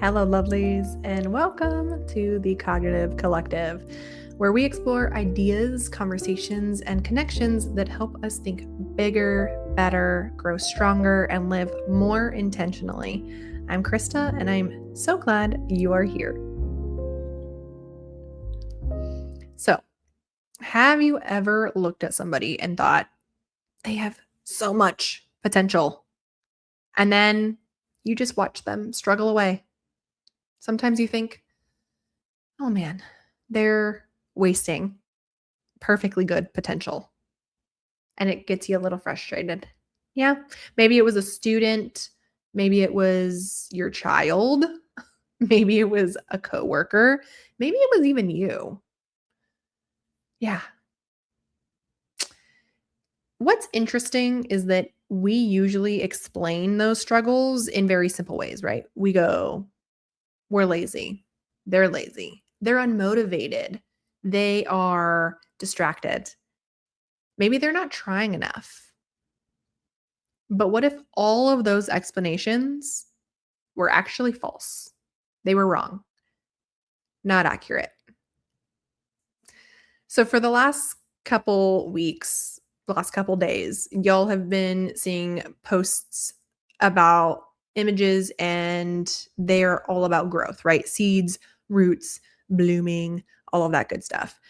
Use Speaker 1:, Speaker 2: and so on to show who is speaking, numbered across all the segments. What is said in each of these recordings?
Speaker 1: Hello, lovelies, and welcome to the Cognitive Collective, where we explore ideas, conversations, and connections that help us think bigger, better, grow stronger, and live more intentionally. I'm Krista, and I'm so glad you are here. So, have you ever looked at somebody and thought they have so much potential, and then you just watch them struggle away? Sometimes you think, oh man, they're wasting perfectly good potential. And it gets you a little frustrated. Yeah. Maybe it was a student. Maybe it was your child. Maybe it was a coworker. Maybe it was even you. Yeah. What's interesting is that we usually explain those struggles in very simple ways, right? We go, we're lazy. They're lazy. They're unmotivated. They are distracted. Maybe they're not trying enough. But what if all of those explanations were actually false? They were wrong, not accurate. So for the last couple weeks, the last couple days, y'all have been seeing posts about images and they're all about growth, right? Seeds, roots, blooming, all of that good stuff.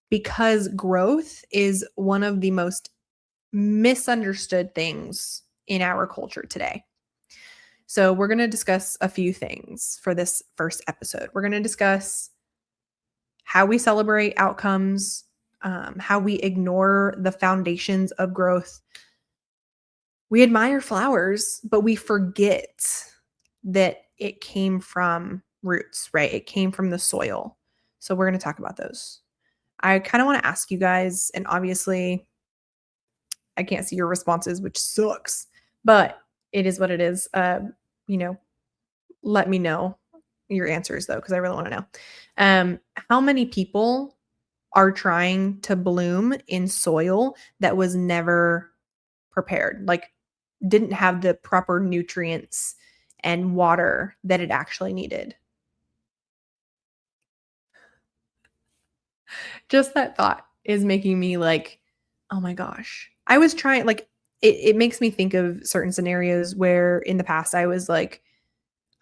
Speaker 1: Because growth is one of the most misunderstood things in our culture today. So, we're going to discuss a few things for this first episode. We're going to discuss how we celebrate outcomes, how we ignore the foundations of growth. We admire flowers, but we forget that it came from roots, right? It came from the soil. So, we're going to talk about those. I kind of want to ask you guys, and obviously, I can't see your responses, which sucks, but it is what it is. You know, let me know your answers though, because I really want to know. How many people are trying to bloom in soil that was never prepared, like didn't have the proper nutrients and water that it actually needed? Just that thought is making me like, oh my gosh. I was trying, like, it makes me think of certain scenarios where in the past I was like,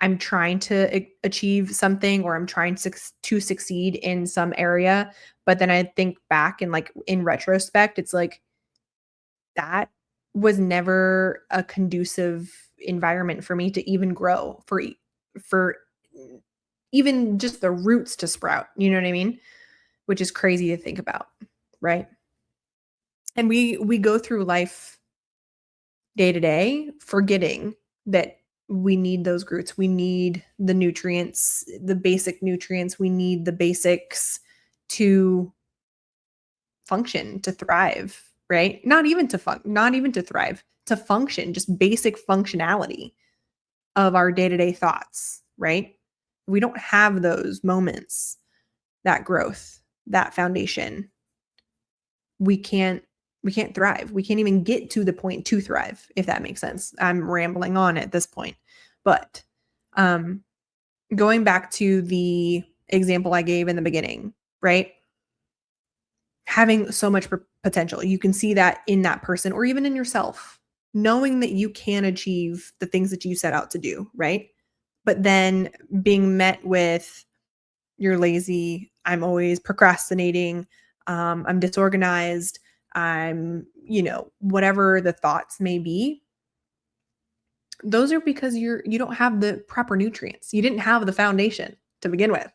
Speaker 1: I'm trying to achieve something or I'm trying to succeed in some area. But then I think back and like in retrospect, it's like that was never a conducive environment for me to even grow for even just the roots to sprout. You know what I mean? Which is crazy to think about, right? And we go through life day to day forgetting that we need those roots. We need the nutrients, the basic nutrients. We need the basics to function, to thrive, right? Not even to thrive, to function, just basic functionality of our day-to-day thoughts, right? We don't have those moments, that growth, that foundation. We can't thrive. We can't even get to the point to thrive, if that makes sense. I'm rambling on at this point. But going back to the example I gave in the beginning, right? Having so much potential. You can see that in that person or even in yourself, knowing that you can achieve the things that you set out to do, right? But then being met with, you're lazy, I'm always procrastinating, I'm disorganized, I'm, whatever the thoughts may be. Those are because you don't have the proper nutrients. You didn't have the foundation to begin with.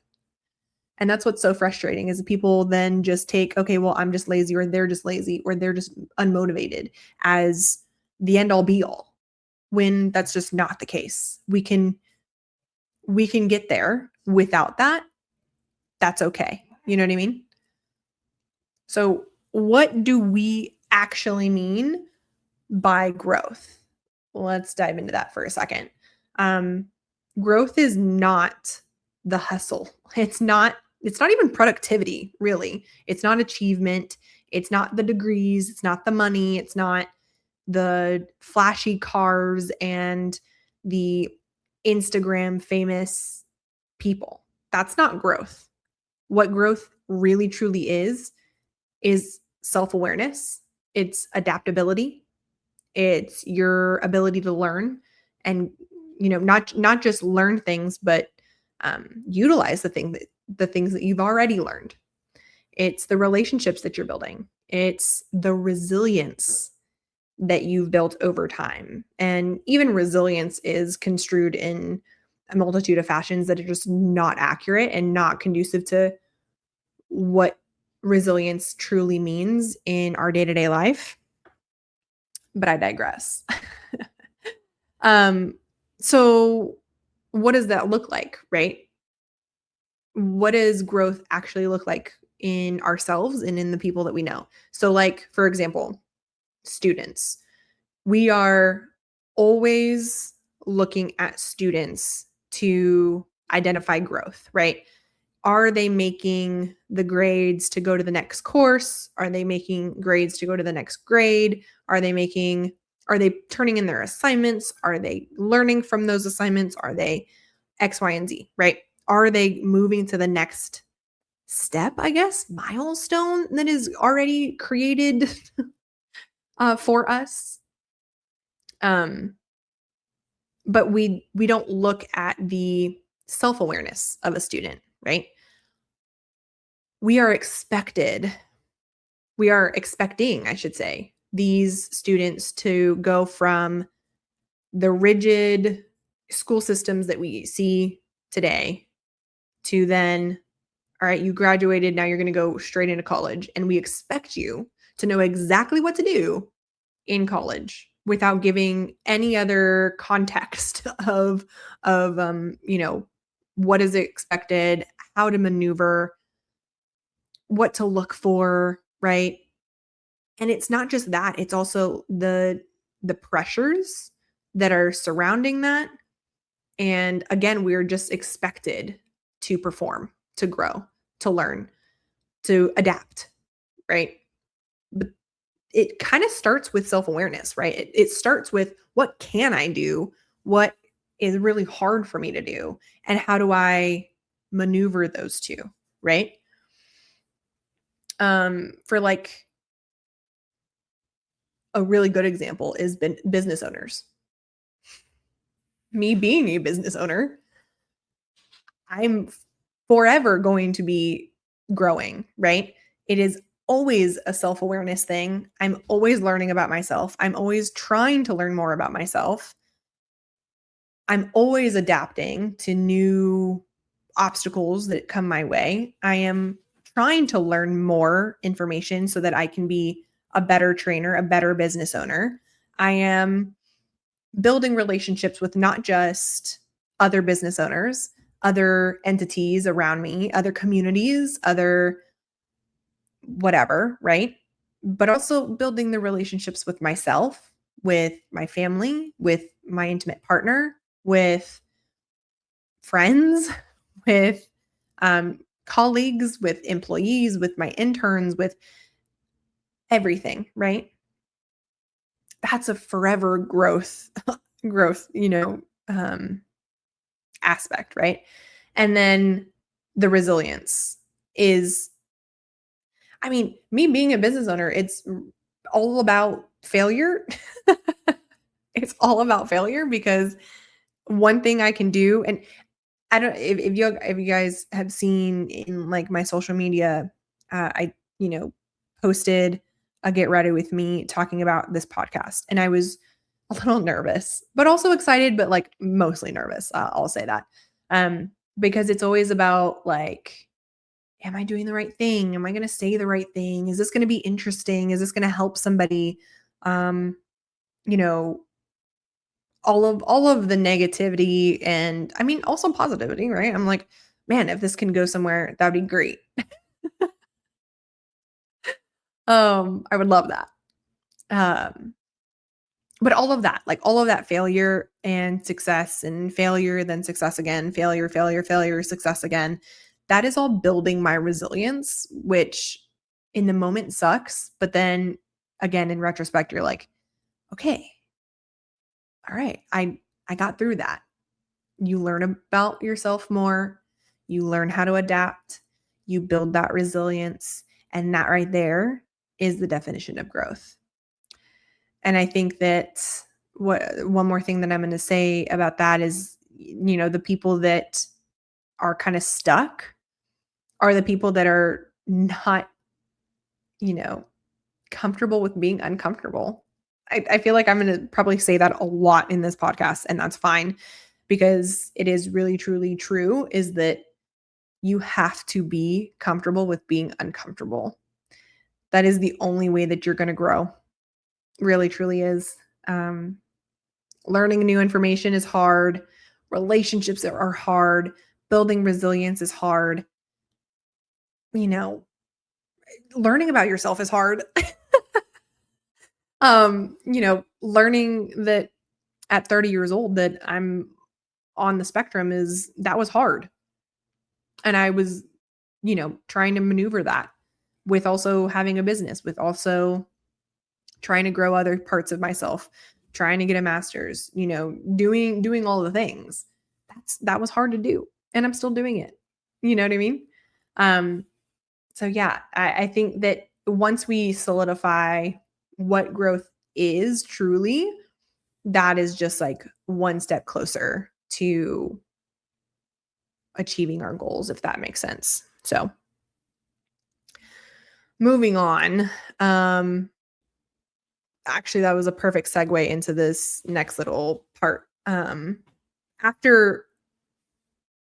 Speaker 1: And that's what's so frustrating is people then just take, okay, well, I'm just lazy or they're just lazy or they're just unmotivated as the end all be all, when that's just not the case. We can get there without that. That's okay. You know what I mean? So, what do we actually mean by growth? Let's dive into that for a second. Growth is not the hustle. It's not even productivity, really. It's not achievement. It's not the degrees. It's not the money. It's not the flashy cars and the Instagram famous people. That's not growth. What growth really truly is self-awareness. It's adaptability. It's your ability to learn and not just learn things, but utilize the things that you've already learned. It's the relationships that you're building. It's the resilience that you've built over time. And even resilience is construed in a multitude of fashions that are just not accurate and not conducive to what resilience truly means in our day-to-day life. But I digress. um, so what does that look like, right? What does growth actually look like in ourselves and in the people that we know? So, like, for example, students. We are always looking at students to identify growth, right? Are they making the grades to go to the next course? Are they making grades to go to the next grade? Are they turning in their assignments? Are they learning from those assignments? Are they X, Y, and Z, right? Are they moving to the next step, I guess, milestone that is already created for us? But we don't look at the self-awareness of a student, right? We are expected we are expecting, I should say, these students to go from the rigid school systems that we see today to then, all right, you graduated, now you're going to go straight into college. And we expect you to know exactly what to do in college without giving any other context of what is expected, how to maneuver, what to look for, right? And it's not just that, it's also the pressures that are surrounding that. And again, we're just expected to perform, to grow, to learn, to adapt, right? But it kind of starts with self-awareness, right? It starts with, what can I do? What is really hard for me to do? And how do I maneuver those two, right? For like a really good example is business owners. Me being a business owner, I'm forever going to be growing, right? It is always a self awareness thing. I'm always learning about myself. I'm always trying to learn more about myself. I'm always adapting to new obstacles that come my way. I am trying to learn more information so that I can be a better trainer, a better business owner. I am building relationships with not just other business owners, other entities around me, other communities, other whatever, right? But also building the relationships with myself, with my family, with my intimate partner, with friends, with colleagues, with employees, with my interns, with everything, right? That's a forever growth, aspect, right? And then the resilience is, I mean, me being a business owner, it's all about failure. It's all about failure because one thing I can do, and I don't if you guys have seen in like my social media, I posted a get ready with me talking about this podcast, and I was a little nervous, but also excited, but like mostly nervous. I'll say that, because it's always about like, am I doing the right thing? Am I going to say the right thing? Is this going to be interesting? Is this going to help somebody? Um, you know, all of the negativity and I mean also positivity, right? I'm like, man, if this can go somewhere, that'd be great. I would love that. Um, but all of that, like all of that failure and success and failure, then success again, failure, failure, failure, success again. That is all building my resilience, which in the moment sucks. But then again, in retrospect, you're like, okay, all right, I got through that. You learn about yourself more, you learn how to adapt, you build that resilience, and that right there is the definition of growth. And I think that one more thing that I'm going to say about that is, the people that are kind of stuck are the people that are not, you know, comfortable with being uncomfortable. I feel like I'm going to probably say that a lot in this podcast, and that's fine, because it is really, truly true, is that you have to be comfortable with being uncomfortable. That is the only way that you're going to grow. Really, truly is. Learning new information is hard. Relationships are hard. Building resilience is hard. Learning about yourself is hard. Learning that at 30 years old that I'm on the spectrum that was hard. And I was, trying to maneuver that with also having a business, with also trying to grow other parts of myself, trying to get a master's, doing all the things. That was hard to do. And I'm still doing it. You know what I mean? So yeah, I think that once we solidify what growth is truly, that is just like one step closer to achieving our goals, if that makes sense. So moving on. Actually, that was a perfect segue into this next little part. After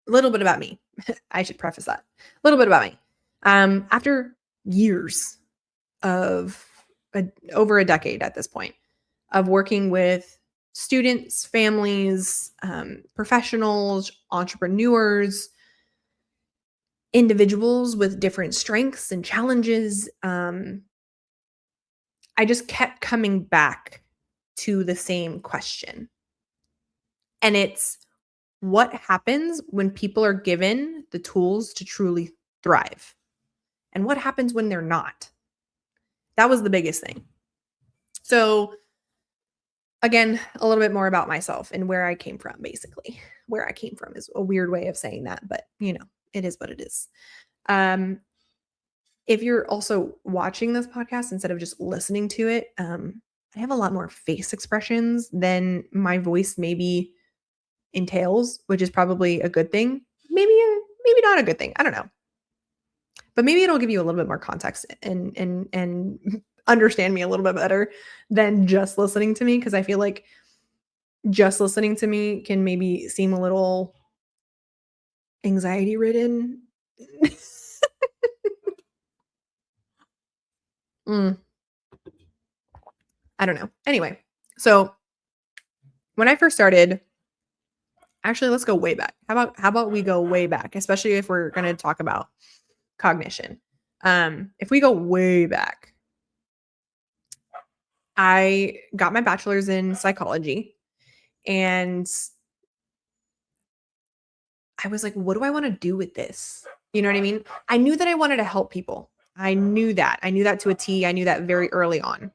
Speaker 1: a little bit about me, I should preface that. A little bit about me. After years of over a decade at this point of working with students, families, professionals, entrepreneurs, individuals with different strengths and challenges, I just kept coming back to the same question. And it's, what happens when people are given the tools to truly thrive? And what happens when they're not? That was the biggest thing. So again, a little bit more about myself and where I came from, basically. Where I came from is a weird way of saying that, but it is what it is. If you're also watching this podcast instead of just listening to it, I have a lot more face expressions than my voice maybe entails, which is probably a good thing. Maybe not a good thing. I don't know. But maybe it'll give you a little bit more context and understand me a little bit better than just listening to me, because I feel like just listening to me can maybe seem a little anxiety ridden. I don't know. Anyway, so when I first started, actually, let's go way back. How about we go way back, especially if we're going to talk about cognition. If we go way back, I got my bachelor's in psychology, and I was like, what do I want to do with this? You know what I mean? I knew that I wanted to help people. I knew that to a T. I knew that very early on.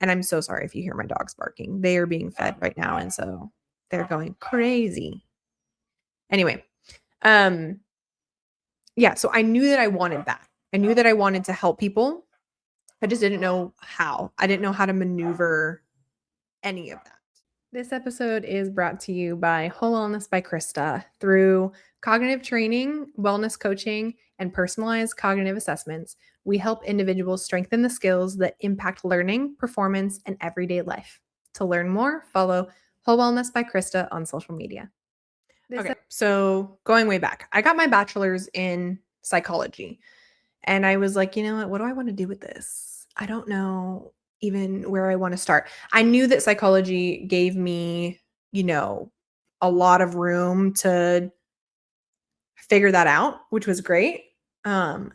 Speaker 1: And I'm so sorry if you hear my dogs barking. They are being fed right now, and so they're going crazy. Anyway, yeah, so I knew that I wanted that. I knew that I wanted to help people. I just didn't know how. I didn't know how to maneuver any of that. This episode is brought to you by Whole Wellness by Krista. Through cognitive training, wellness coaching, and personalized cognitive assessments, we help individuals strengthen the skills that impact learning, performance, and everyday life. To learn more, follow Whole Wellness by Krista on social media. Okay, so going way back, I got my bachelor's in psychology, and I was like, you know what do I want to do with this? I don't know even where I want to start. I knew that psychology gave me, a lot of room to figure that out, which was great. But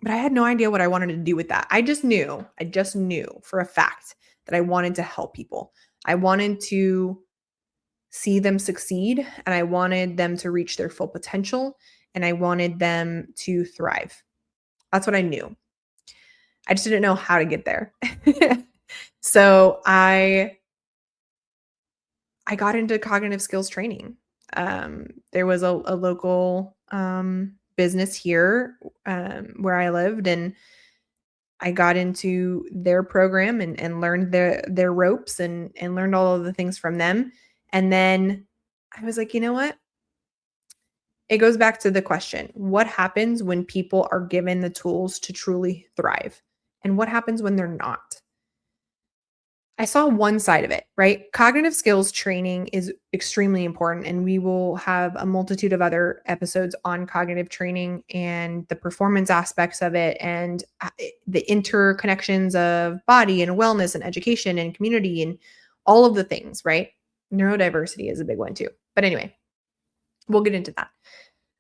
Speaker 1: I had no idea what I wanted to do with that. I just knew for a fact that I wanted to help people. I wanted to see them succeed, and I wanted them to reach their full potential, and I wanted them to thrive. That's what I knew. I just didn't know how to get there. So I got into cognitive skills training. There was a local business here where I lived, and I got into their program and learned their ropes and learned all of the things from them. And then I was like, you know what? It goes back to the question, what happens when people are given the tools to truly thrive? And what happens when they're not? I saw one side of it, right? Cognitive skills training is extremely important, and we will have a multitude of other episodes on cognitive training and the performance aspects of it and the interconnections of body and wellness and education and community and all of the things, right? Neurodiversity is a big one too. But anyway, we'll get into that.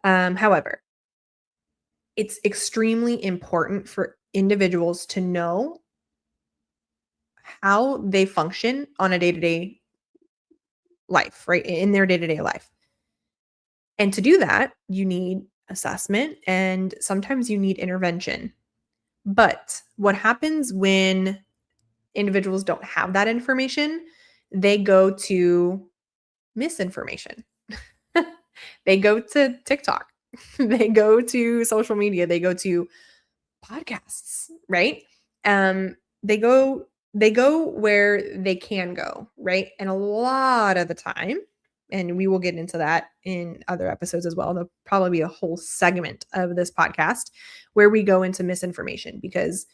Speaker 1: However, it's extremely important for individuals to know how they function on a day-to-day life, right? In their day-to-day life. And to do that, you need assessment and sometimes you need intervention. But what happens when individuals don't have that information? They go to misinformation. They go to TikTok. They go to social media. They go to podcasts, right? They go where they can go, right? And a lot of the time, and we will get into that in other episodes as well. There'll probably be a whole segment of this podcast where we go into misinformation because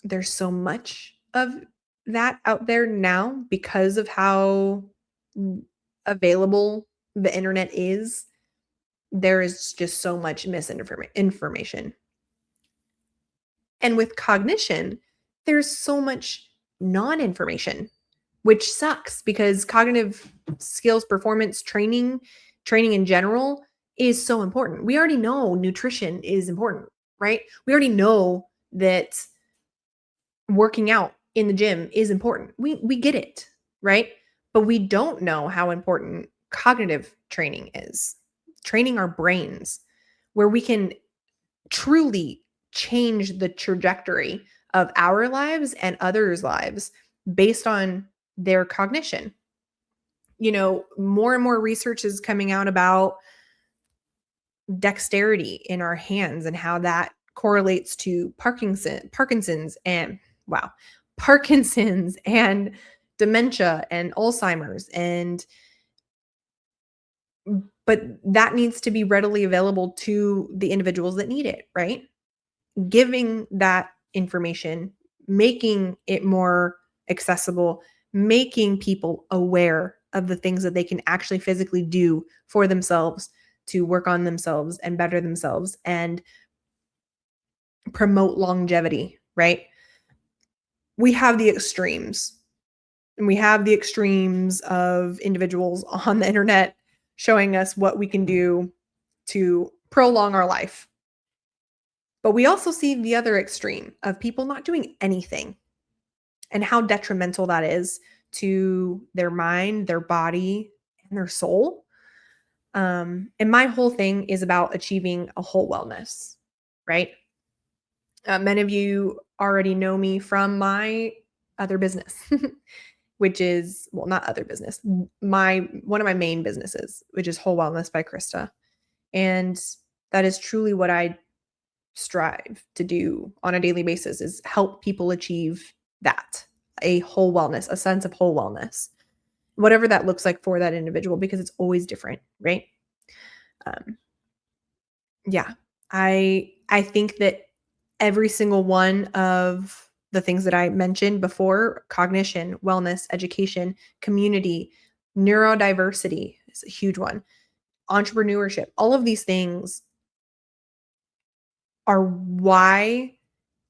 Speaker 1: there's so much of that out there now because of how available the internet is. There is just so much misinformation. And with cognition, there's so much non-information, which sucks because cognitive skills performance training in general is so important. We already know nutrition is important, right? We already know that working out in the gym is important. We get it, right? But we don't know how important cognitive training is. Training our brains where we can truly change the trajectory of our lives and others' lives based on their cognition. You know, more and more research is coming out about dexterity in our hands and how that correlates to Parkinson's and wow, Parkinson's and dementia and Alzheimer's and but that needs to be readily available to the individuals that need it, right? Giving that information, making it more accessible, making people aware of the things that they can actually physically do for themselves to work on themselves and better themselves and promote longevity, right? We have the extremes. And we have the extremes of individuals on the internet showing us what we can do to prolong our life. But we also see the other extreme of people not doing anything and how detrimental that is to their mind, their body, and their soul. And my whole thing is about achieving a whole wellness, right? Many of you already know me from my other business, which is, well, not other business, one of my main businesses, which is Whole Wellness by Krista. And that is truly what I strive to do on a daily basis is help people achieve that, a whole wellness, a sense of whole wellness, whatever that looks like for that individual, because it's always different, right? Yeah, I think that every single one of the things that I mentioned before, cognition, wellness, education, community, neurodiversity is a huge one, entrepreneurship, all of these things are why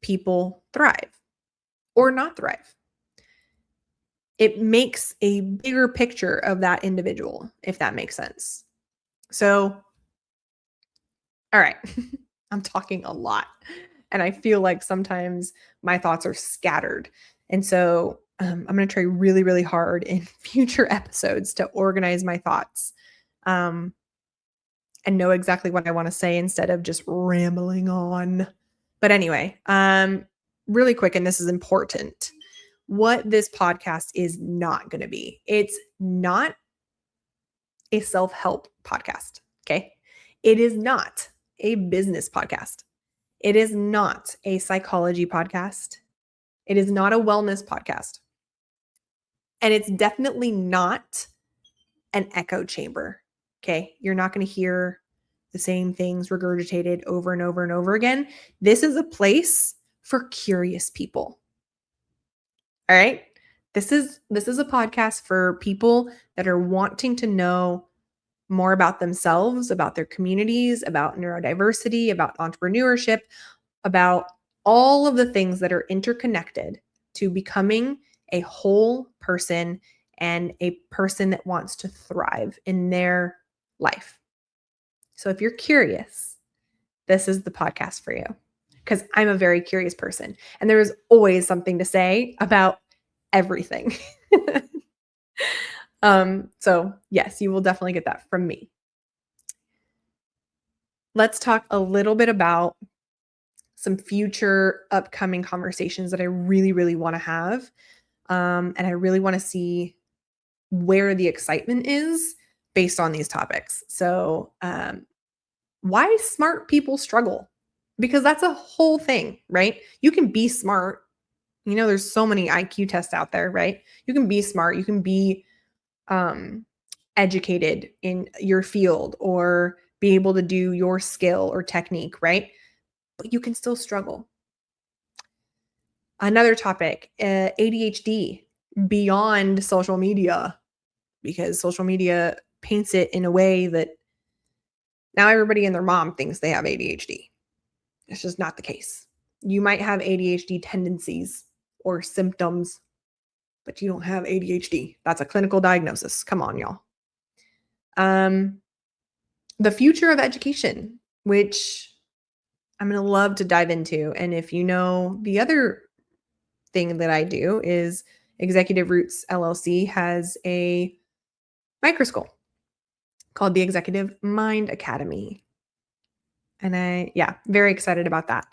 Speaker 1: people thrive or not thrive. It makes a bigger picture of that individual, if that makes sense. So, all right, I'm talking a lot and I feel like sometimes my thoughts are scattered. And so I'm going to try really, really hard in future episodes to organize my thoughts and know exactly what I want to say instead of just rambling on. But anyway, really quick, and this is important, what this podcast is not going to be. It's not a self-help podcast. Okay. It is not a business podcast. It is not a psychology podcast. It is not a wellness podcast. And it's definitely not an echo chamber. Okay. You're not going to hear the same things regurgitated over and over and over again. This is a place for curious people. All right. This is a podcast for people that are wanting to know more about themselves, about their communities, about neurodiversity, about entrepreneurship, about all of the things that are interconnected to becoming a whole person and a person that wants to thrive in their life. So if you're curious, this is the podcast for you, because I'm a very curious person and there is always something to say about everything. So yes, you will definitely get that from me. Let's talk a little bit about some future upcoming conversations that I really, really want to have. And I really want to see where the excitement is based on these topics. So, why smart people struggle? Because that's a whole thing, right? You can be smart. There's so many IQ tests out there, right? You can be smart. You can be educated in your field or be able to do your skill or technique, right? But you can still struggle. Another topic, ADHD beyond social media, because social media paints it in a way that now everybody and their mom thinks they have ADHD. It's just not the case. You might have ADHD tendencies or symptoms, but you don't have ADHD. That's a clinical diagnosis. Come on, y'all. The future of education, which I'm going to love to dive into. And if you know, the other thing that I do is Executive Roots LLC has a microschool called the Executive Mind Academy. And very excited about that.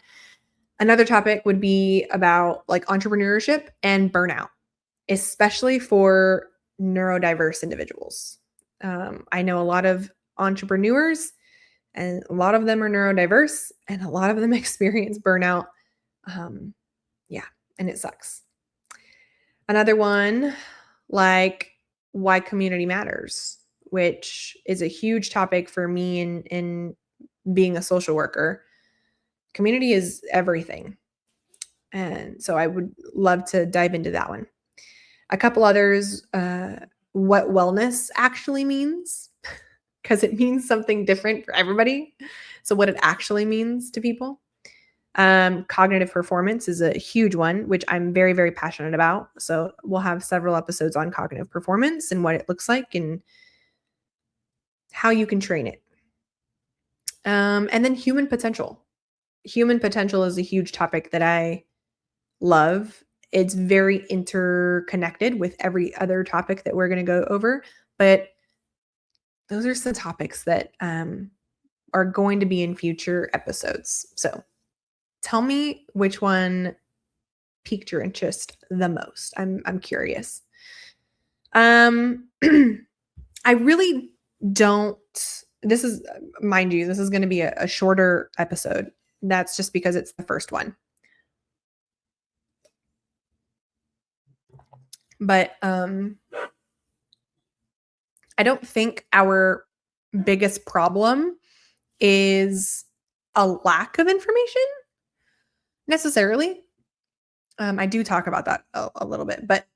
Speaker 1: Another topic would be about like entrepreneurship and burnout, especially for neurodiverse individuals. I know a lot of entrepreneurs, and a lot of them are neurodiverse, and a lot of them experience burnout. And it sucks. Another one, like why community matters, which is a huge topic for me in being a social worker. Community is everything. And so I would love to dive into that one. A couple others, what wellness actually means, because it means something different for everybody. So what it actually means to people. Cognitive performance is a huge one, which I'm very, very passionate about. So we'll have several episodes on cognitive performance and what it looks like and how you can train it. And then human potential. Human potential is a huge topic that I love. It's very interconnected with every other topic that we're going to go over. But those are some topics that are going to be in future episodes. So tell me which one piqued your interest the most. I'm curious. I really don't. This is, mind you, this is going to be a shorter episode. That's just because it's the first one. But I don't think our biggest problem is a lack of information necessarily. I do talk about that a little bit, but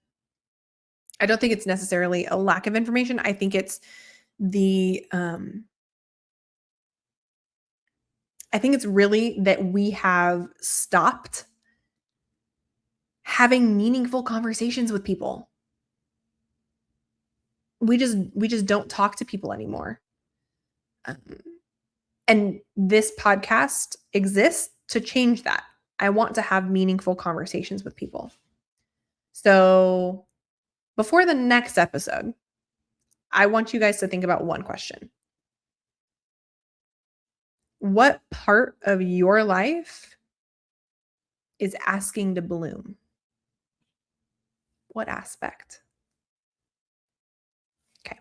Speaker 1: I don't think it's necessarily a lack of information. I think it's I think it's really that we have stopped having meaningful conversations with people. We just don't talk to people anymore. And this podcast exists to change that. I want to have meaningful conversations with people. So before the next episode, I want you guys to think about one question. What part of your life is asking to bloom? What aspect? Okay.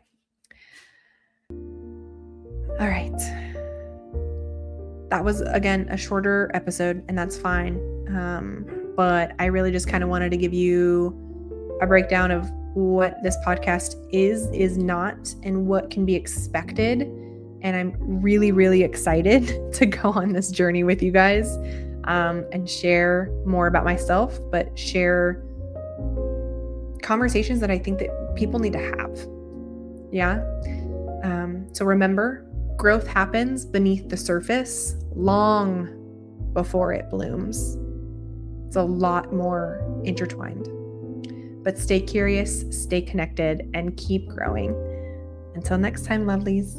Speaker 1: All right. That was, again, a shorter episode, and that's fine. But I really just kind of wanted to give you a breakdown of what this podcast is not, and what can be expected. And I'm really, really excited to go on this journey with you guys, and share more about myself, but share conversations that I think that people need to have. Yeah. So remember, growth happens beneath the surface long before it blooms. It's a lot more intertwined. But stay curious, stay connected, and keep growing. Until next time, lovelies.